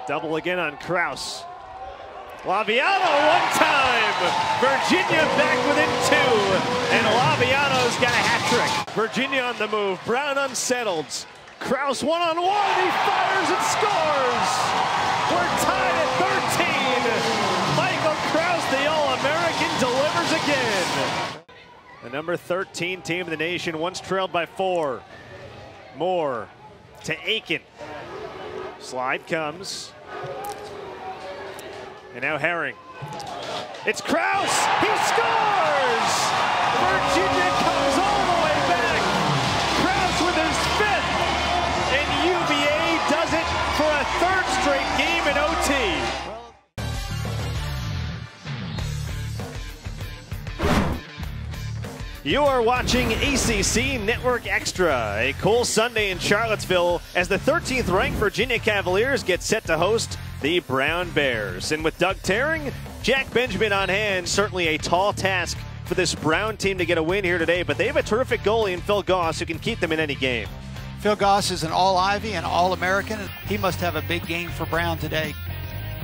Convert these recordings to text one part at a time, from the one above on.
Double again on Krause. Laviano one time. Virginia back within two. And Laviano's got a hat trick. Virginia on the move. Brown unsettled. Krause one-on-one. He fires and scores. We're tied at 13. Michael Krause, the All-American, delivers again. The number 13 team in the nation, once trailed by 4. Moore to Aiken. Slide comes. And now Herring. It's Krause. He scores! Virginia comes all the way back. Krause with his 5th. And UVA does it for a 3rd straight game in OT. You are watching ACC Network Extra, a cool Sunday in Charlottesville as the 13th ranked Virginia Cavaliers get set to host the Brown Bears. And with Doug Terring, Jack Benjamin on hand, certainly a tall task for this Brown team to get a win here today, but they have a terrific goalie in Phil Goss who can keep them in any game. Phil Goss is an All-Ivy and All-American. He must have a big game for Brown today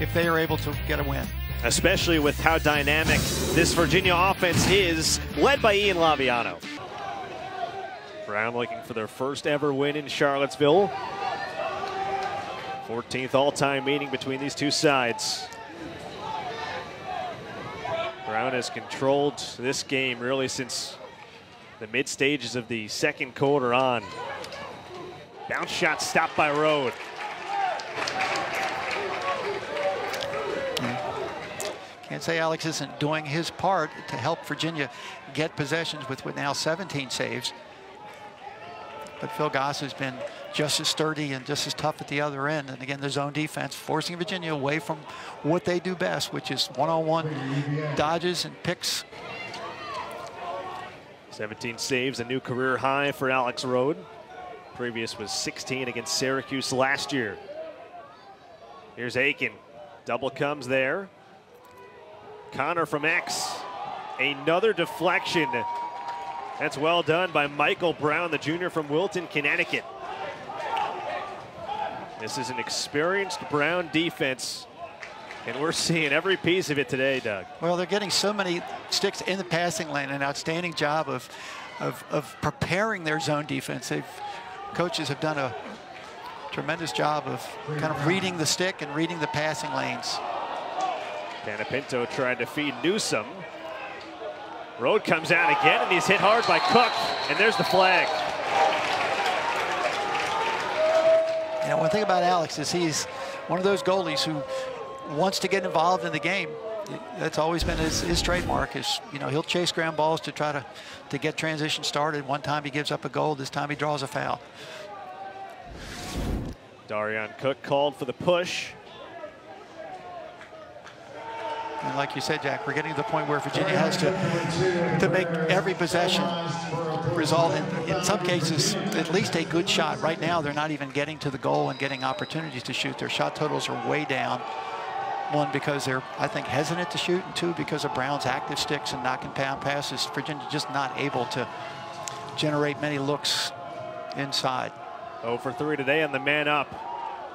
if they are able to get a win. Especially with how dynamic this Virginia offense is, led by Ian Laviano. Brown looking for their first ever win in Charlottesville. 14th all-time meeting between these two sides. Brown has controlled this game really since the mid stages of the second quarter on. Bounce shot stopped by Rode. Can't say Alex isn't doing his part to help Virginia get possessions with now 17 saves. But Phil Goss has been just as sturdy and just as tough at the other end. And again, the zone defense forcing Virginia away from what they do best, which is one-on-one dodges and picks. 17 saves, a new career high for Alex Rode. Previous was 16 against Syracuse last year. Here's Aiken. Double comes there. Connor from X. Another deflection. That's well done by Michael Brown, the junior from Wilton, Connecticut. This is an experienced Brown defense, and we're seeing every piece of it today, Doug. Well, they're getting so many sticks in the passing lane. An outstanding job of preparing their zone defense. Coaches have done a tremendous job of kind of reading the stick and reading the passing lanes. Panapinto tried to feed Newsom. Rode comes out again, and he's hit hard by Cook, and there's the flag. You know, one thing about Alex is he's one of those goalies who wants to get involved in the game. That's always been his trademark. Is, you know, he'll chase ground balls to try to get transition started. One time he gives up a goal. This time he draws a foul. Darian Cook called for the push. And like you said, Jack, we're getting to the point where Virginia has to make every possession result in some cases, at least a good shot. Right now, they're not even getting to the goal and getting opportunities to shoot. Their shot totals are way down. One, because they're, I think, hesitant to shoot, and two, because of Brown's active sticks and knocking down passes. Virginia just not able to generate many looks inside. 0 for 3 today on the man up.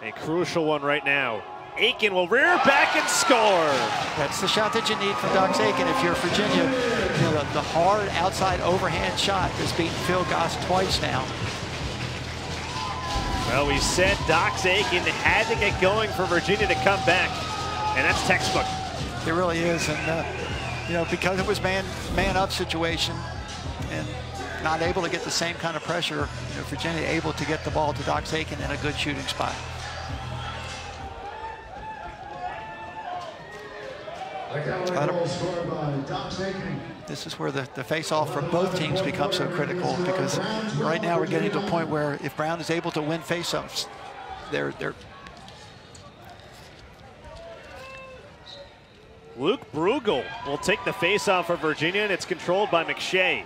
A crucial one right now. Aiken will rear back and score. That's the shot that you need from Dox Aiken if you're Virginia. You know, the hard outside overhand shot has beaten Phil Goss twice now. Well, we said Dox Aiken had to get going for Virginia to come back, and that's textbook. It really is, and you know, because it was man up situation and not able to get the same kind of pressure, you know, Virginia able to get the ball to Dox Aiken in a good shooting spot. This is where the face-off for both teams becomes so critical, because right now we're getting to a point where if Brown is able to win face-offs, they're Luke Brugel will take the face-off for Virginia, and it's controlled by McShay.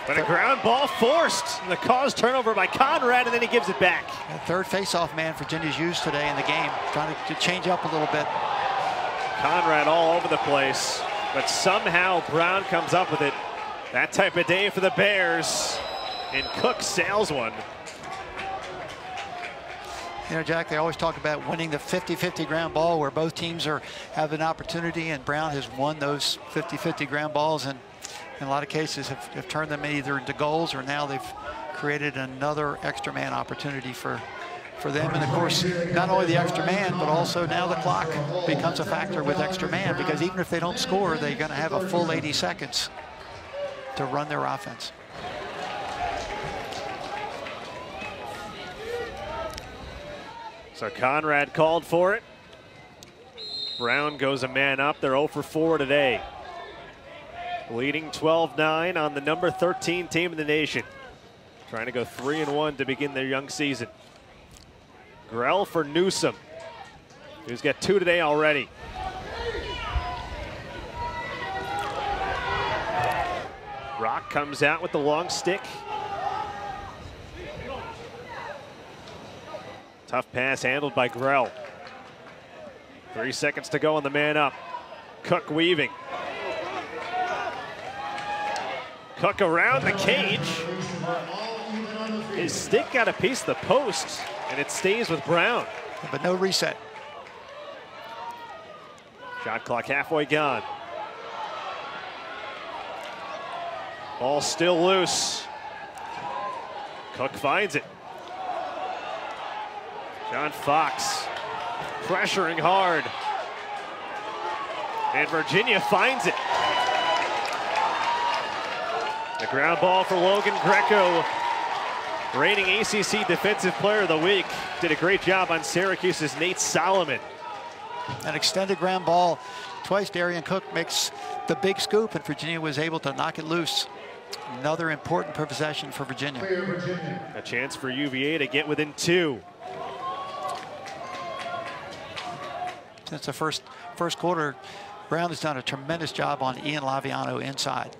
But a ground ball forced. The cause turnover by Conrad, and then he gives it back. The third face-off man Virginia's used today in the game, trying to change up a little bit. Conrad all over the place, but somehow Brown comes up with it. That type of day for the Bears, and Cook sails one. You know, Jack, they always talk about winning the 50-50 ground ball where both teams have an opportunity, and Brown has won those 50-50 ground balls, and in a lot of cases have turned them either into goals, or now they've created another extra man opportunity for them. And of course, not only the extra man, but also now the clock becomes a factor with extra man, because even if they don't score, they're going to have a full 80 seconds to run their offense. So Conrad called for it. Brown goes a man up. They're 0 for 4 today. Leading 12-9 on the number 13 team in the nation. Trying to go 3-1 to begin their young season. Grell for Newsom, who's got 2 today already. Rock comes out with the long stick. Tough pass handled by Grell. 3 seconds to go on the man up. Cook weaving. Cook around the cage. His stick got a piece of the post, and it stays with Brown. But no reset. Shot clock halfway gone. Ball still loose. Cook finds it. John Fox pressuring hard. And Virginia finds it. The ground ball for Logan Greco, reigning ACC Defensive Player of the Week. Did a great job on Syracuse's Nate Solomon. An extended ground ball. Twice Darian Cook makes the big scoop, and Virginia was able to knock it loose. Another important possession for Virginia. A chance for UVA to get within 2. Since the first quarter, Brown has done a tremendous job on Ian Laviano inside.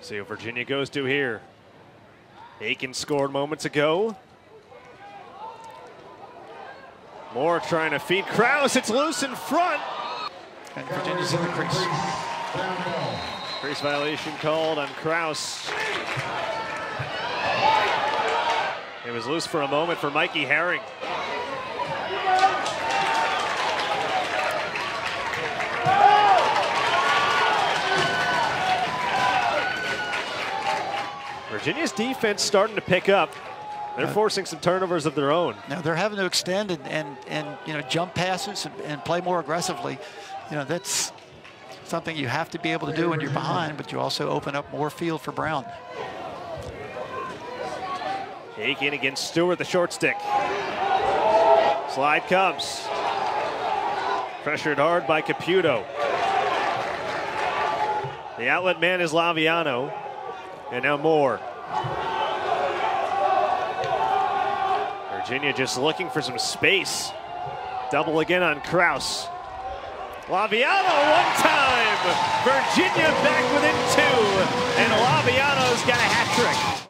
See what Virginia goes to here. Aiken scored moments ago. Moore trying to feed Krause. It's loose in front. And Virginia's in the crease. Crease violation called on Krause. It was loose for a moment for Mikey Herring. Virginia's defense starting to pick up. They're forcing some turnovers of their own. Now they're having to extend and you know, jump passes and play more aggressively. You know, that's something you have to be able to do when you're behind, but you also open up more field for Brown. Aiken against Stewart, the short stick. Slide comes. Pressured hard by Caputo. The outlet man is Laviano. And now Moore. Virginia just looking for some space. Double again on Krause. Laviano one time. Virginia back within 2. And Laviano's got a hat trick.